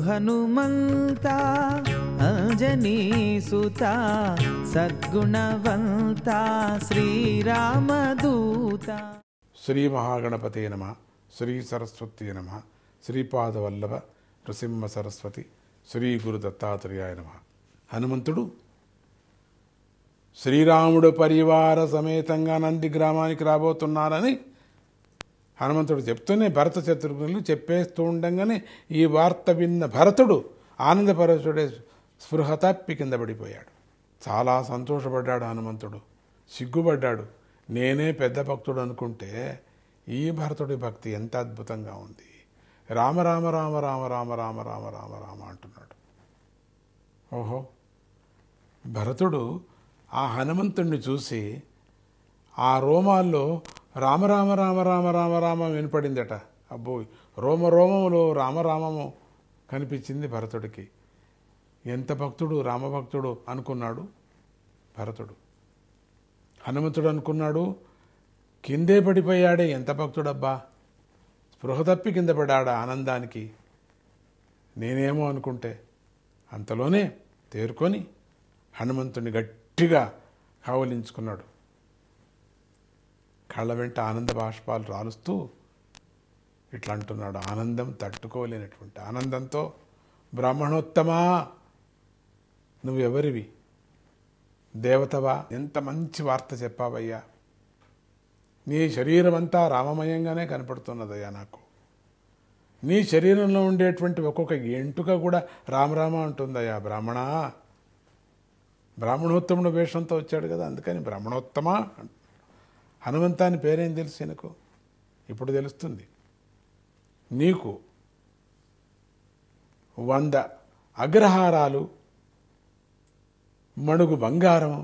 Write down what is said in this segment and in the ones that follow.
హనుమంత అంజనీ సుత సద్గుణవంత శ్రీరామదూత. శ్రీ మహాగణపతే నమః. శ్రీ సరస్వతీ నమః. శ్రీపాదవల్లభ నృసింహ సరస్వతి శ్రీ గురు దత్తాత్రేయాయ నమః. హనుమంతుడు శ్రీరాముడు పరివార సమేతంగా నంది గ్రామానికి రాబోతున్నారని హనుమంతుడు చెప్తూనే భరత శత్రుఘ్నులు చెప్పేస్తూ ఉండగానే ఈ వార్త విన్న భరతుడు ఆనందపరచుడే స్పృహ తప్పి కింద పడిపోయాడు. చాలా సంతోషపడ్డాడు హనుమంతుడు, సిగ్గుపడ్డాడు. నేనే పెద్ద భక్తుడు అనుకుంటే ఈ భరతుడి భక్తి ఎంత అద్భుతంగా ఉంది. రామ రామ రామ రామ రామ రామ రామ రామ రామ అంటున్నాడు. ఓహో, భరతుడు ఆ హనుమంతుణ్ణి చూసి ఆ రోమాల్లో రామ రామ రామ రామ రామ రామ వినపడిందట. అబ్బో, రోమ రోమములో రామరామము కనిపించింది భరతుడికి. ఎంత భక్తుడు, రామభక్తుడు అనుకున్నాడు భరతుడు. హనుమంతుడు అనుకున్నాడు కిందే పడిపోయాడే, ఎంత భక్తుడబ్బా, స్పృహ తప్పి కింద పడాడా ఆనందానికి. నేనేమో అనుకుంటే అంతలోనే తేరుకొని హనుమంతుడిని గట్టిగా కావలించుకున్నాడు. కళ్ళ వెంట ఆనంద బాష్పాలు రాలుస్తూ ఇట్లా అంటున్నాడు, ఆనందం తట్టుకోలేనటువంటి ఆనందంతో, బ్రాహ్మణోత్తమా, నువ్వెవరివి, దేవతవా, ఎంత మంచి వార్త చెప్పావయ్యా. నీ శరీరం అంతా రామమయంగానే కనపడుతున్నదయ్యా నాకు. నీ శరీరంలో ఉండేటువంటి ఒక్కొక్క ఎంటుక కూడా రామరామ అంటుందయ్యా. బ్రాహ్మణ, బ్రాహ్మణోత్తముడు వేషంతో వచ్చాడు కదా, అందుకని బ్రాహ్మణోత్తమా. హనుమంతాని పేరేం తెలుసు నీకు? ఇప్పుడు తెలుస్తుంది. నీకు 100 అగ్రహారాలు, మణుగు బంగారము,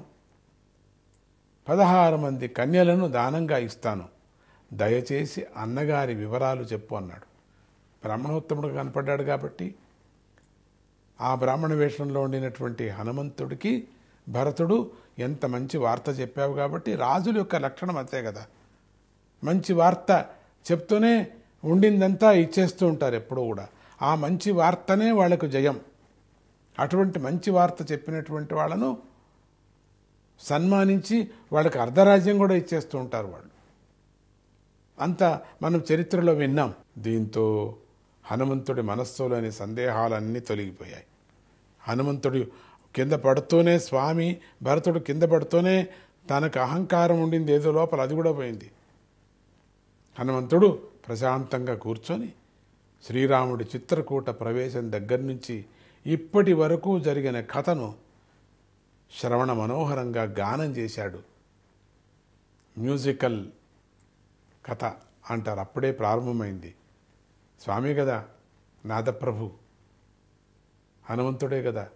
16 మంది కన్యలను దానంగా ఇస్తాను, దయచేసి అన్నగారి వివరాలు చెప్పు అన్నాడు. బ్రాహ్మణోత్తముడు కనపడ్డాడు కాబట్టి ఆ బ్రాహ్మణ వేషంలో ఉండినటువంటి హనుమంతుడికి భరతుడు ఎంత మంచి వార్త చెప్పావు కాబట్టి, రాజుల యొక్క లక్షణం అంతే కదా, మంచి వార్త చెప్తూనే ఉండిందంతా ఇచ్చేస్తూ ఉంటారు ఎప్పుడూ కూడా. ఆ మంచి వార్తనే వాళ్లకు జయం. అటువంటి మంచి వార్త చెప్పినటువంటి వాళ్ళను సన్మానించి వాళ్ళకి అర్ధరాజ్యం కూడా ఇచ్చేస్తూ ఉంటారు వాళ్ళు. అంత మనం చరిత్రలో విన్నాం. దీంతో హనుమంతుడి మనస్సులోని సందేహాలన్నీ తొలగిపోయాయి. హనుమంతుడు కింద పడుతూనే, స్వామి భరతుడు కింద పడుతూనే తనకు అహంకారం ఉండింది ఏదో లోపల, అది కూడా పోయింది. హనుమంతుడు ప్రశాంతంగా కూర్చొని శ్రీరాముడి చిత్రకూట ప్రవేశం దగ్గర నుంచి ఇప్పటి వరకు జరిగిన కథను శ్రవణ మనోహరంగా గానం చేశాడు. మ్యూజికల్ కథ అంటారు, అప్పుడే ప్రారంభమైంది. స్వామి కదా నాదప్రభు, హనుమంతుడే కదా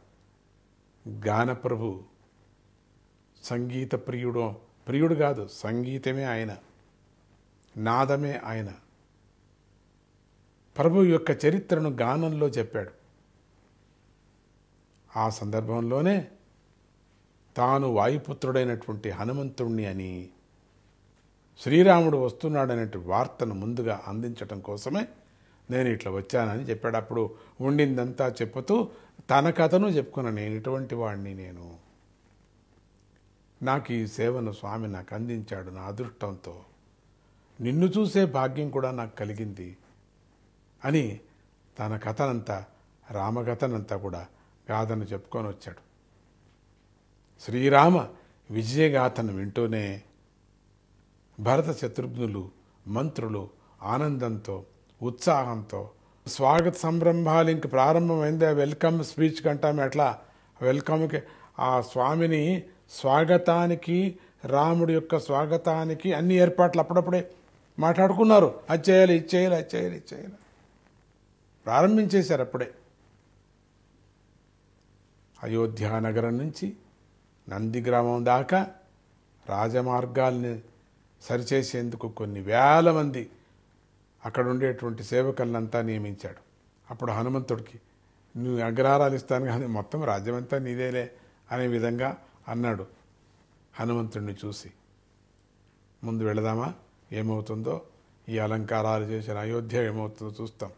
గానప్రభు, సంగీత ప్రియుడు. ప్రియుడు కాదు, సంగీతమే ఆయన, నాదమే ఆయన. ప్రభు యొక్క చరిత్రను గానంలో చెప్పాడు. ఆ సందర్భంలోనే తాను వాయుపుత్రుడైనటువంటి హనుమంతుణ్ణి అని, శ్రీరాముడు వస్తున్నాడనే వార్తను ముందుగా అందించటం కోసమే నేను ఇట్లా వచ్చానని చెప్పాడు. అప్పుడు ఉండిందంతా చెప్పుతూ తన కథను చెప్పుకున్నా. నేను ఇటువంటి వాడిని, నాకు ఈ సేవను స్వామి నాకు అందించాడు, నా అదృష్టంతో నిన్ను చూసే భాగ్యం కూడా నాకు కలిగింది అని తన కథనంతా, రామకథనంతా కూడా గాథను చెప్పుకొని వచ్చాడు. శ్రీరామ విజయగాథను వింటూనే భరత శత్రుఘ్నులు మంత్రులు ఆనందంతో, ఉత్సాహంతో, స్వాగత సంరంభాలు ఇంక ప్రారంభమైందే. వెల్కమ్ స్పీచ్ కంటాము, ఎట్లా వెల్కమ్కి ఆ స్వామిని స్వాగతానికి, రాముడి యొక్క స్వాగతానికి అన్ని ఏర్పాట్లు అప్పుడప్పుడే మాట్లాడుకున్నారు. అది చేయాలి, ఇది చేయాలి, అది చేయాలి, ఇది చేయాలి, ప్రారంభించేశారు అప్పుడే. అయోధ్య నగరం నుంచి నందిగ్రామం దాకా రాజమార్గాల్ని సరిచేసేందుకు కొన్ని వేల మంది అక్కడ ఉండేటువంటి సేవకులంతా నియమించాడు. అప్పుడు హనుమంతుడికి, నువ్వు అగ్రహారాలు ఇస్తాను కానీ మొత్తం రాజ్యమంతా నీదేలే అనే విధంగా అన్నాడు. హనుమంతుడిని చూసి ముందు వెళదామా, ఏమవుతుందో, ఈ అలంకారాలు చేసిన అయోధ్య ఏమవుతుందో చూస్తాం.